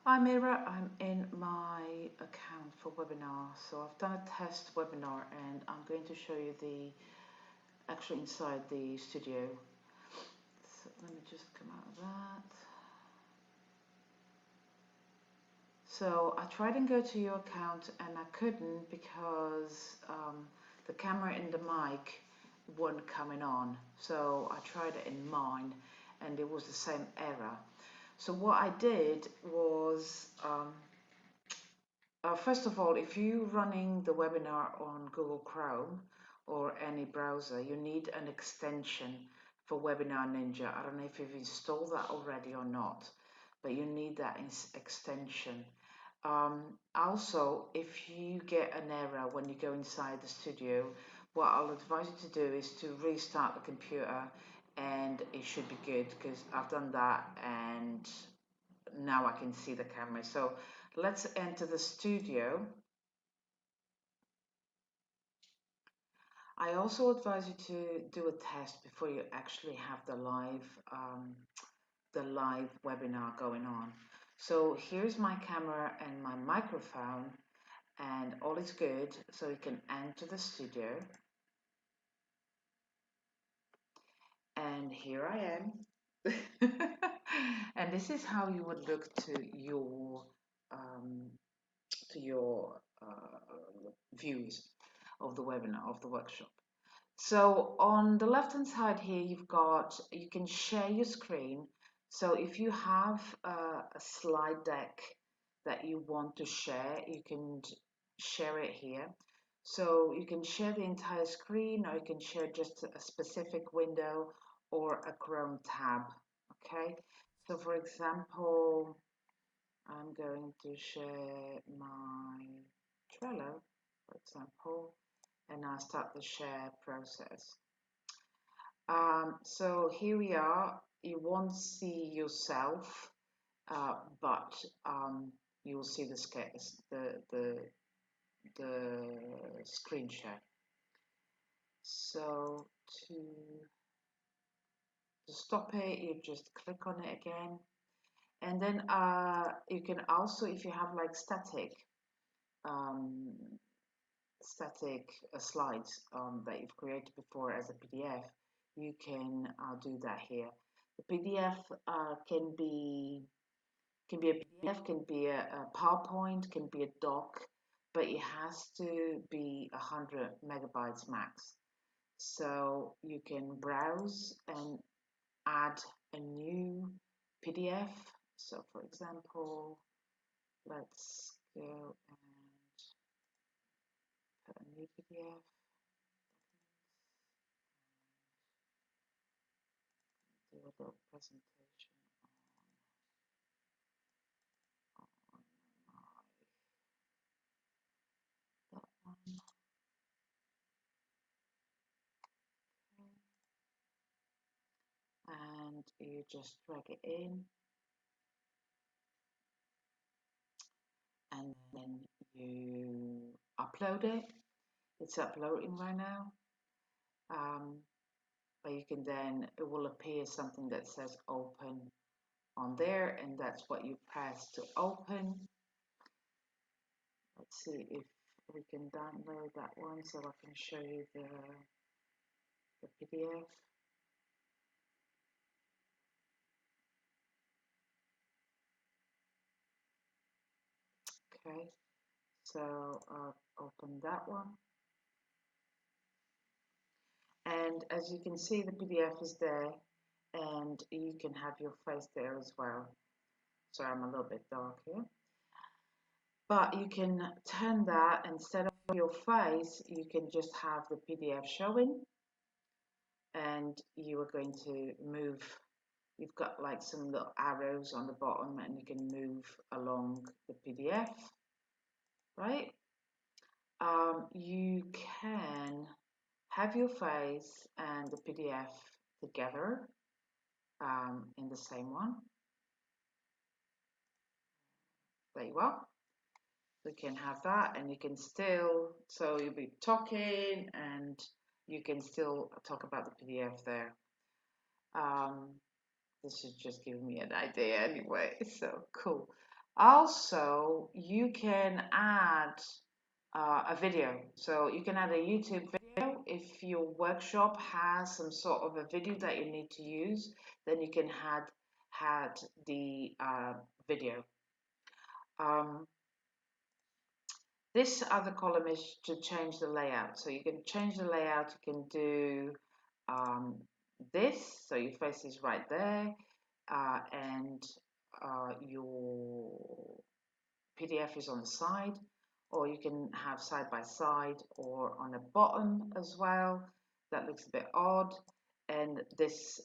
Hi Mira, I'm in my account for webinar. So I've done a test webinar and I'm going to show you the actually inside the studio. So let me just come out of that. So I tried and go to your account and I couldn't because the camera and the mic weren't coming on. So I tried it in mine and it was the same error. So what I did was first of all, if you're running the webinar on Google Chrome or any browser, you need an extension for WebinarNinja. I don't know if you've installed that already or not, but you need that extension. Also, if you get an error when you go inside the studio, what I'll advise you to do is to restart the computer and it should be good because I've done that and now I can see the camera. So let's enter the studio. I also advise you to do a test before you actually have the live webinar going on. So here's my camera and my microphone and all is good. So you can enter the studio. And here I am. And this is how you would look um, to your views of the webinar, of the workshop. So on the left hand side here, you can share your screen. So if you have a slide deck that you want to share, you can share it here. So you can share the entire screen or you can share just a specific window or a Chrome tab. Okay. So for example, I'm going to share my Trello, for example, and I'll start the share process. So here we are. You won't see yourself, but you will see the screen share. So to stop it, you just click on it again, and then you can also, if you have like um, static slides that you've created before as a PDF, you can do that here. The PDF can be a PDF, can be a PowerPoint, can be a doc, but it has to be 100 megabytes max. So you can browse and add a new PDF. So for example, let's go and put a new PDF. Do a little presentation on that one. And you just drag it in and then you upload it. It's uploading right now. But you can then, it will appear something that says open on there, and that's what you press to open. Let's see if we can download that one so I can show you the PDF. Okay, so I'll open that one. And as you can see, the PDF is there and you can have your face there as well. So I'm a little bit dark here. But you can turn that, instead of your face, you can just have the PDF showing and you are going to move. You've got like some little arrows on the bottom and you can move along the PDF, right? You can have your face and the PDF together in the same one. There you are. We can have that and you can still, so you'll be talking and you can still talk about the PDF there. This is just giving me an idea anyway, so cool. Also, you can add a video. So you can add a YouTube video. If your workshop has some sort of a video that you need to use, then you can add the video. Um, this other column is to change the layout. So you can change the layout. You can do this. So your face is right there, and your PDF is on the side, or you can have side by side or on the bottom as well. That looks a bit odd, and this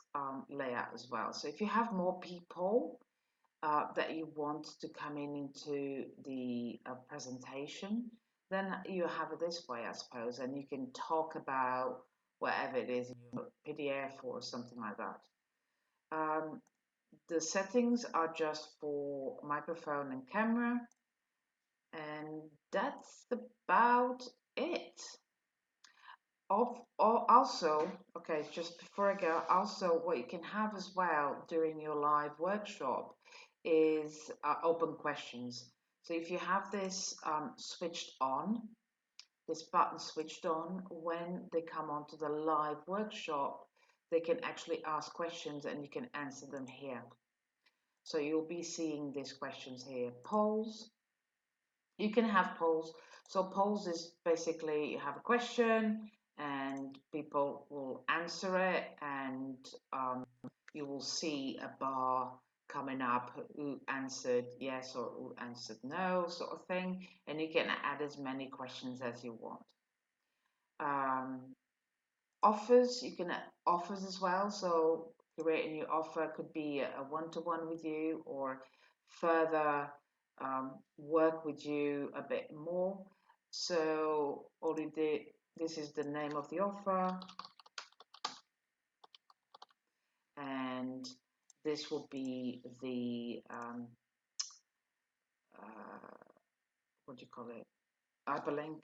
layout as well. So if you have more people that you want to come into the presentation, then you have it this way, I suppose, and you can talk about whatever it is in your PDF or something like that. The settings are just for microphone and camera, and that's about it. Also, okay, just before I go, also what you can have as well during your live workshop is open questions. So if you have this switched on, this button switched on, when they come onto the live workshop, they can actually ask questions and you can answer them here. So you'll be seeing these questions here. Polls. You can have polls. So polls is basically you have a question and people will answer it, and you will see a bar coming up who answered yes or who answered no, sort of thing, and you can add as many questions as you want. Offers, you can add offers as well. So create a new offer, could be a one-to-one with you or further work with you a bit more. So all you did, this is the name of the offer, and this will be the what do you call it, hyperlink,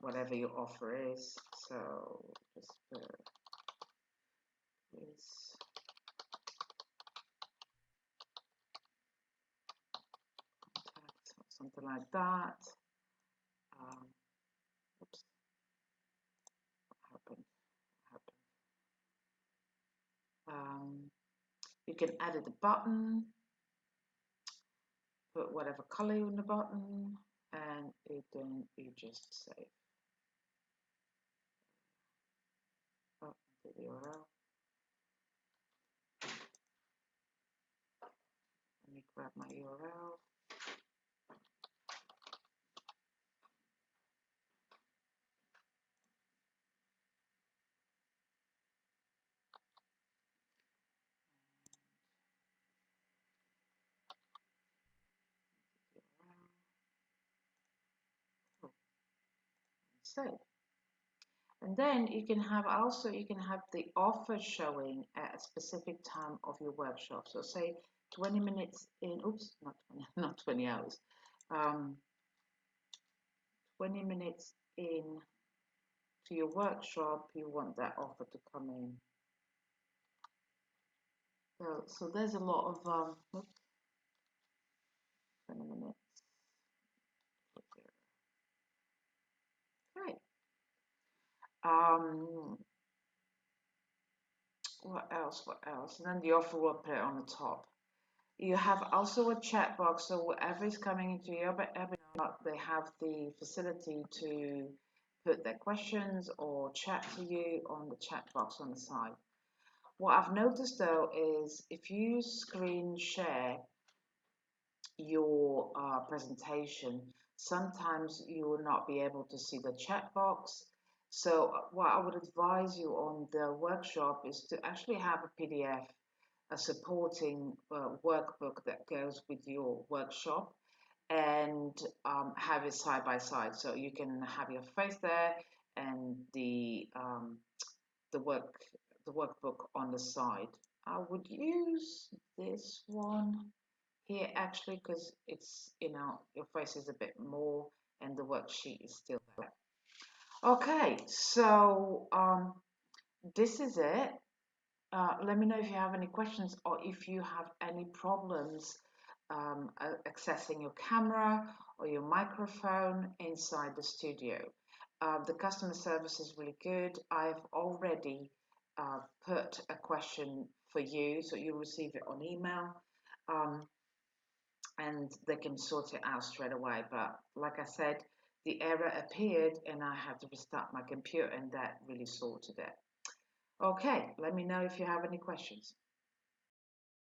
whatever your offer is. So just this contact, something like that. Oops, what happened? You can edit the button, put whatever color you want the button, and then you just save. Oh, the URL. Let me grab my URL. Save. And then you can have also, you can have the offer showing at a specific time of your workshop. So say 20 minutes in, oops, not 20, not 20 hours. 20 minutes in to your workshop, you want that offer to come in. So there's a lot of, oops, 20 minutes. Okay. What else? What else? And then the offer will appear on the top. You have also a chat box, so whoever is coming into your webinar, they have the facility to put their questions or chat to you on the chat box on the side. What I've noticed though is if you screen share your presentation, sometimes you will not be able to see the chat box. So what I would advise you on the workshop is to actually have a PDF, a supporting workbook that goes with your workshop, and have it side by side. So you can have your face there and the workbook on the side. I would use this one here actually because it's, your face is a bit more and the worksheet is still there. Okay, so this is it. Let me know if you have any questions or if you have any problems accessing your camera or your microphone inside the studio. The customer service is really good. I've already put a question for you, so you'll receive it on email. And they can sort it out straight away. But like I said, the error appeared and I had to restart my computer, and that really sorted it. Okay, let me know if you have any questions.